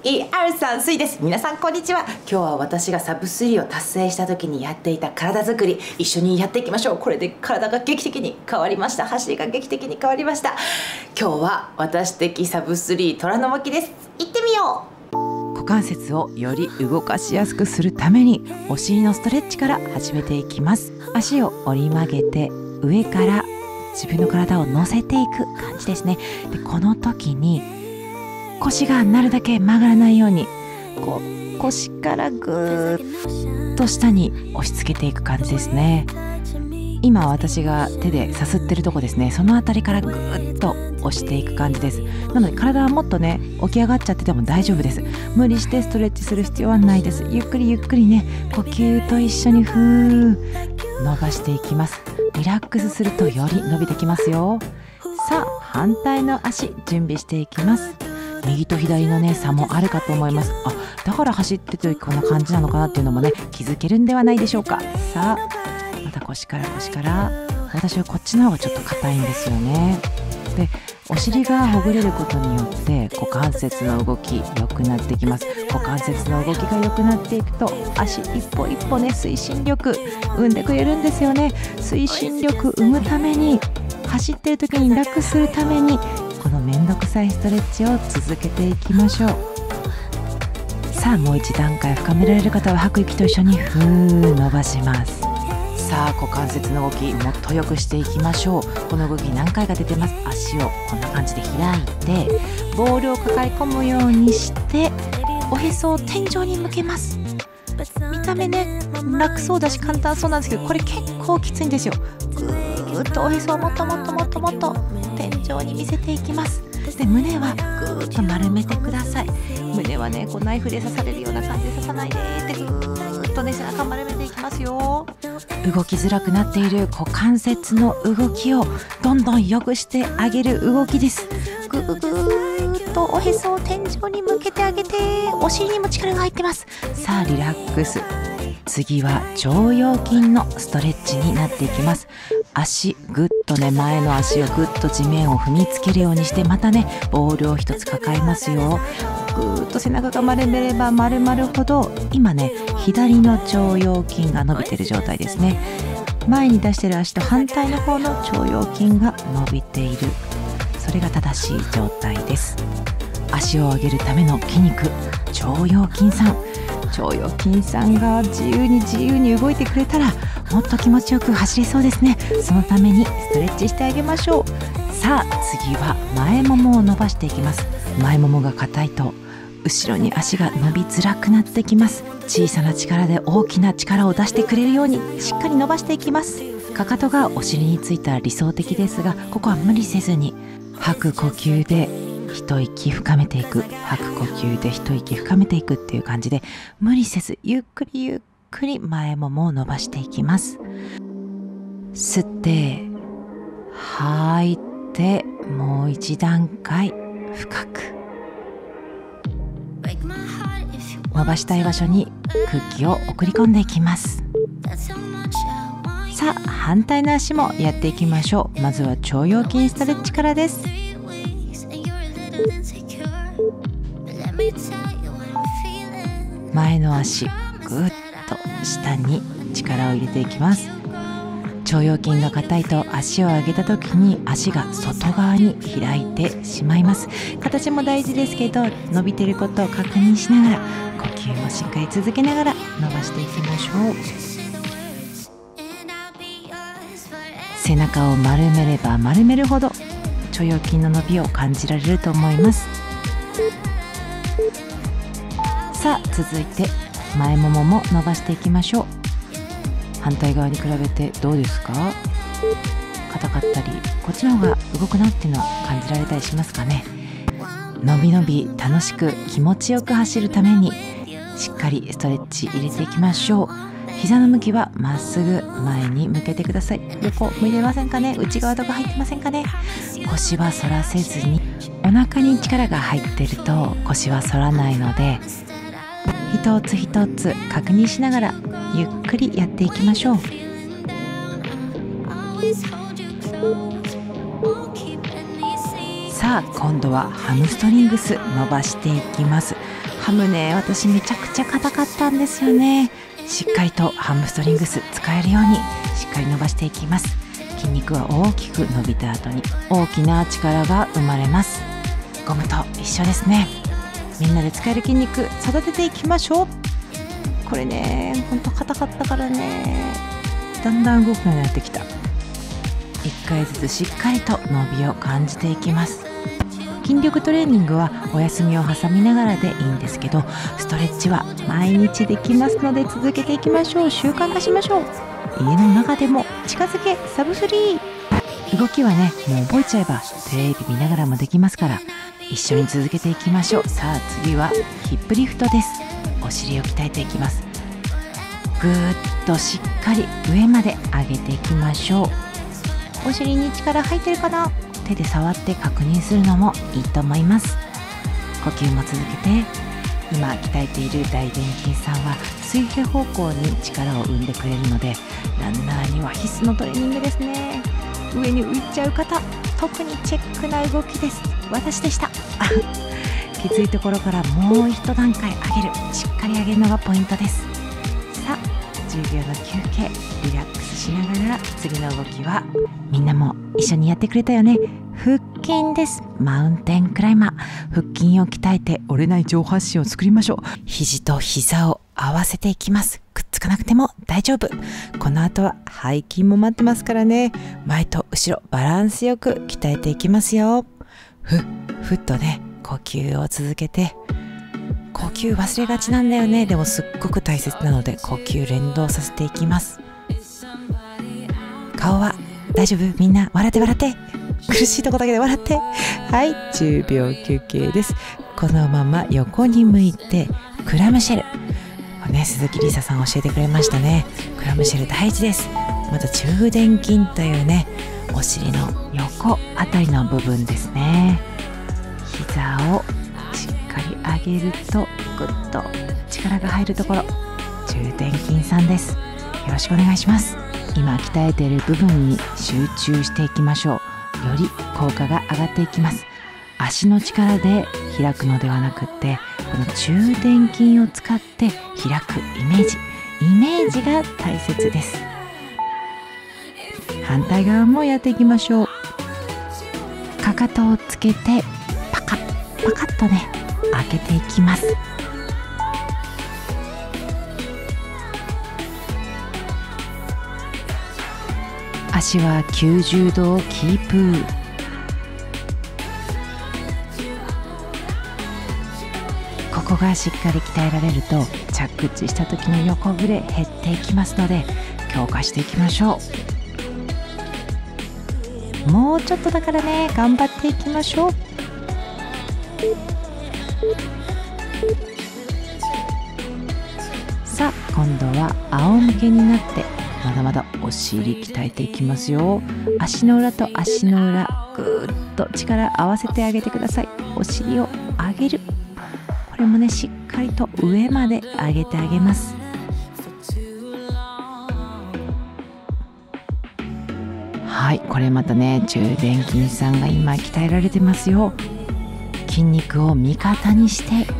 123です。皆さんこんにちは。今日は私がサブ3を達成した時にやっていた体作り、一緒にやっていきましょう。これで体が劇的に変わりました。走りが劇的に変わりました。今日は私的サブ3虎の巻です。行ってみよう。股関節をより動かしやすくするためにお尻のストレッチから始めていきます。足を折り曲げて上から自分の体を乗せていく感じですね。でこの時に腰がなるだけ曲がらないようにこう腰からぐーっと下に押し付けていく感じですね。今私が手でさすってるとこですね。そのあたりからぐーっと押していく感じです。なので体はもっとね起き上がっちゃってても大丈夫です。無理してストレッチする必要はないです。ゆっくりゆっくりね呼吸と一緒に伸ばしていきます。リラックスするとより伸びてきますよ。さあ反対の足準備していきます。右と左のね差もあるかと思います。だから走ってる時こんな感じなのかなっていうのもね気づけるんではないでしょうか。さあまた腰から私はこっちの方がちょっと硬いんですよね。でお尻がほぐれることによって股関節の動き良くなってきます。股関節の動きが良くなっていくと足一歩一歩ね推進力生んでくれるんですよね。推進力生むために走ってる時に楽するためにこのめんどくさいストレッチを続けていきましょう。さあもう一段階深められる方は吐く息と一緒に伸ばします。さあ股関節の動きもっと良くしていきましょう。この動き何回か出てます。足をこんな感じで開いてボールを抱え込むようにしておへそを天井に向けます。見た目ね楽そうだし簡単そうなんですけどこれ結構きついんですよ。ぐーっとおへそをもっともっともっともっと天井に見せていきます。で胸はぐーっと丸めてください。胸はねこうナイフで刺されるような感じで刺さないでってぐーっとね背中丸めていきますよ。動きづらくなっている股関節の動きをどんどん良くしてあげる動きです。ぐーっとおへそを天井に向けてあげてお尻にも力が入ってます。さあリラックス。次は腸腰筋のストレッチになっていきます。足ぐっとね前の足をぐっと地面を踏みつけるようにしてまたねボールを一つ抱えますよ。ぐーっと背中が丸めれば丸まるほど今ね左の腸腰筋が伸びてる状態ですね。前に出してる足と反対の方の腸腰筋が伸びている、それが正しい状態です。足を上げるための筋肉腸腰筋さんが自由に動いてくれたらもっと気持ちよく走れそうですね。そのためにストレッチしてあげましょう。さあ次は前ももを伸ばしていきます。前ももが硬いと後ろに足が伸びづらくなってきます。小さな力で大きな力を出してくれるようにしっかり伸ばしていきます。かかとがお尻についたら理想的ですがここは無理せずに吐く呼吸で一息深めていくっていう感じで無理せずゆっくり前ももを伸ばしていきます。吸って吐いてもう一段階深く伸ばしたい場所に空気を送り込んでいきます。さあ反対の足もやっていきましょう。まずは腸腰筋ストレッチからです。前の足ぐっと下に力を入れていきます。腸腰筋が硬いと足を上げた時に足が外側に開いてしまいます。形も大事ですけど伸びていることを確認しながら呼吸もしっかり続けながら伸ばしていきましょう。背中を丸めれば丸めるほど腸腰筋の伸びを感じられると思います。さあ続いて前ももも伸ばしていきましょう。反対側に比べてどうですか？硬かったりこっちの方が動くなっていうのは感じられたりしますかね。のびのび楽しく気持ちよく走るためにしっかりストレッチ入れていきましょう。膝の向きはまっすぐ前に向けてください。横向いてませんかね。内側とか入ってませんかね。腰は反らせずにお腹に力が入ってると腰は反らないので一つ一つ確認しながらゆっくりやっていきましょう。ささあ今度はハムストリングス伸ばしていきます。ハムね、私めちゃくちゃ硬かったんですよね。しっかりとハムストリングス使えるようにしっかり伸ばしていきます。筋肉は大きく伸びた後に大きな力が生まれます。ゴムと一緒ですね。みんなで使える筋肉育てていきましょう。これね、ほんと硬かったからね、だんだん動くようになってきた。1回ずつしっかりと伸びを感じていきます。筋力トレーニングはお休みを挟みながらでいいんですけど、ストレッチは毎日できますので続けていきましょう。習慣化しましょう。家の中でも近づけサブスリー。動きはね、もう覚えちゃえばテレビ見ながらもできますから、一緒に続けていきましょう。さあ次はヒップリフトです。お尻を鍛えていきます。ぐーっとしっかり上まで上げていきましょう。お尻に力入ってるかな、手で触って確認するのもいいと思います。呼吸も続けて、今鍛えている大臀筋さんは水平方向に力を生んでくれるので、ランナーには必須のトレーニングですね。上に浮いちゃう方、特にチェックな動きです。私でしたきついところからもう一段階上げる、しっかり上げるのがポイントです。さあ10秒の休憩、リラックスしながら次の動きはみんなも一緒にやってくれたよね。腹筋です。マウンテンクライマー。腹筋を鍛えて折れない上半身を作りましょう。肘と膝を合わせていきます。くっつかなくても大丈夫。この後は背筋も待ってますからね。前と後ろバランスよく鍛えていきますよ。ふっとね、呼吸を続けて。呼吸忘れがちなんだよね。でもすっごく大切なので呼吸連動させていきます。顔は大丈夫？みんな笑って笑って。苦しいとこだけで笑って。はい、10秒休憩です。このまま横に向いてクラムシェル。これね、鈴木りささん教えてくれましたね。クラムシェル大事です。また中殿筋というね、お尻の横あたりの部分ですね。膝をしっかり上げるとぐっと力が入るところ、中殿筋さんです。よろしくお願いします。今鍛えている部分に集中していきましょう。より効果が上がっていきます。足の力で開くのではなくって、この中殿筋を使って開くイメージが大切です。反対側もやっていきましょう。かかとをつけてパカッパカッとね、開けていきます。足は90度をキープ。ここがしっかり鍛えられると着地した時の横ぶれ減っていきますので、強化していきましょう。もうちょっとだからね、頑張っていきましょう。さあ今度は仰向けになって、まだまだお尻鍛えていきますよ。足の裏と足の裏、ぐーっと力合わせてあげてください。お尻を上げる。これもね、しっかりと上まで上げてあげます。はい、これまたね、中殿筋さんが今鍛えられてますよ。筋肉を味方にして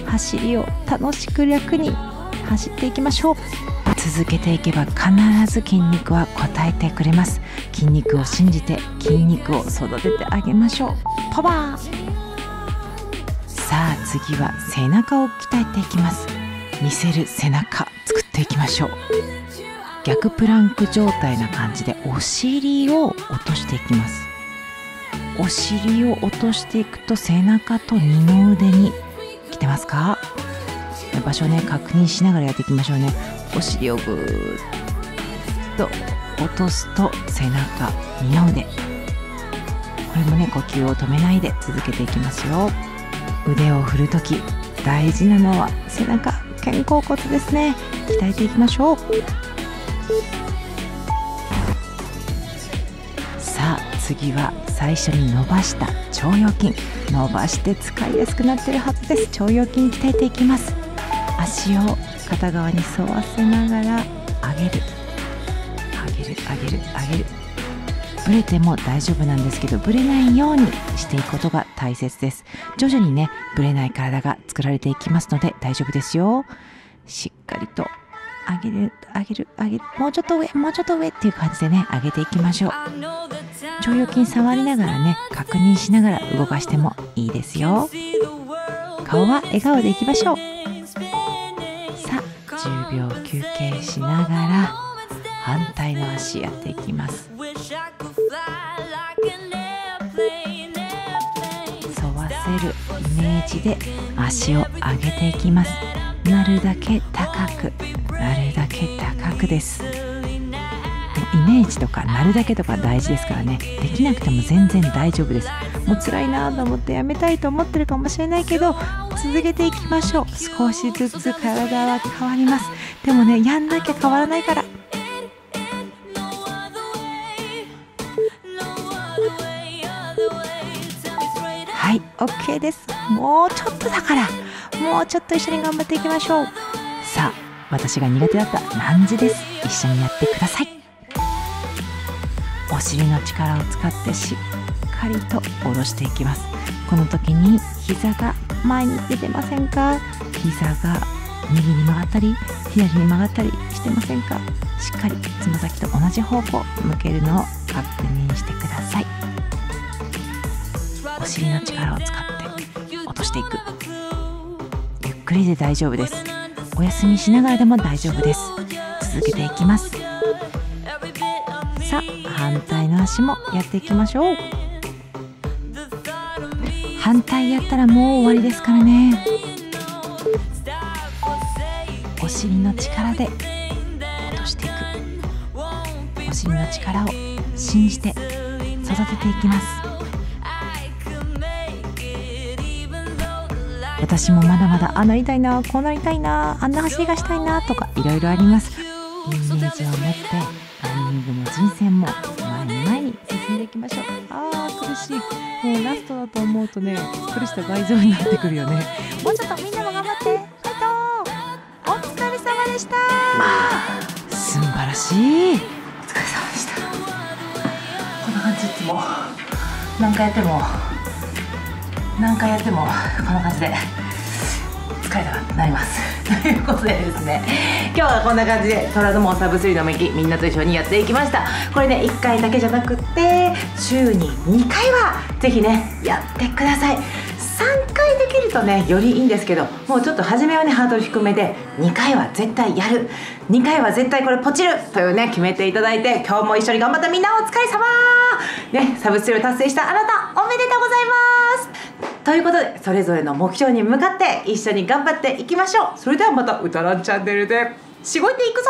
走りを楽しく楽に走っていきましょう。続けていけば必ず筋肉は応えてくれます。筋肉を信じて筋肉を育ててあげましょう。パワー。さあ次は背中を鍛えていきます。見せる背中作っていきましょう。逆プランク状態な感じでお尻を落としていきます。お尻を落としていくと背中と二の腕に来てますか？場所をね、確認しながらやっていきましょうね。お尻をぐーっと落とすと背中、二の腕。これもね、呼吸を止めないで続けていきますよ。腕を振るとき大事なのは背中、肩甲骨ですね。鍛えていきましょう。さあ次は最初に伸ばした腸腰筋、伸ばして使いやすくなっているはずです。腸腰筋鍛えていきます。足を片側に沿わせながら上げる上げる上げる上げるブレても大丈夫なんですけど、ブレないようにしていくことが大切です。徐々にね、ブレない体が作られていきますので大丈夫ですよ。しっかりと上げる、もうちょっと上、もうちょっと上っていう感じでね、上げていきましょう。腸腰筋触りながらね、確認しながら動かしてもいいですよ。顔は笑顔でいきましょう。さあ、10秒休憩しながら反対の足やっていきます。沿わせるイメージで足を上げていきます。なるだけ高く、なるだけ高くです。イメージとかなるだけとか大事ですからね。できなくても全然大丈夫です。もう辛いなと思ってやめたいと思ってるかもしれないけど、続けていきましょう。少しずつ体は変わります。でもね、やんなきゃ変わらないから。はい、OK です。もうちょっとだから、もうちょっと一緒に頑張っていきましょう。さあ、私が苦手だったランジです。一緒にやってください。お尻の力を使ってしっかりと下ろしていきます。この時に膝が前に出てませんか？膝が右に曲がったり左に曲がったりしてませんか？しっかりつま先と同じ方向向けるのを確認してください。お尻の力を使って落としていく。ゆっくりで大丈夫です。お休みしながらでも大丈夫です。続けていきます。さあ、反対の足もやっていきましょう。反対やったらもう終わりですからね。お尻の力で落としていく。お尻の力を信じて育てていきます。私もまだまだなりたいな、こうなりたいな、あんな走りがしたいなとかいろいろあります。イメージを持ってランニングも人生も前に前に進んでいきましょう。あー苦しい。もうラストだと思うとね、苦しさ倍増になってくるよね。もうちょっとみんなも頑張って。ファイト。お疲れ様でした。素晴らしい。お疲れ様でした。こんな感じ。いつも何回やってもこんな感じで疲れたがなりますということでですね、今日はこんな感じで虎ノ門サブスリーのメキみんなと一緒にやっていきました。これね、1回だけじゃなくって週に2回はぜひねやってください。3回できるとねよりいいんですけど、もうちょっと初めはねハードル低めで2回は絶対やる、2回は絶対これポチるというね決めていただいて、今日も一緒に頑張ったみんなお疲れ様ね。サブスリーを達成したあなたおめでとうございますということで、それぞれの目標に向かって一緒に頑張っていきましょう。それではまたうたらんチャンネルでしごいていくぞ。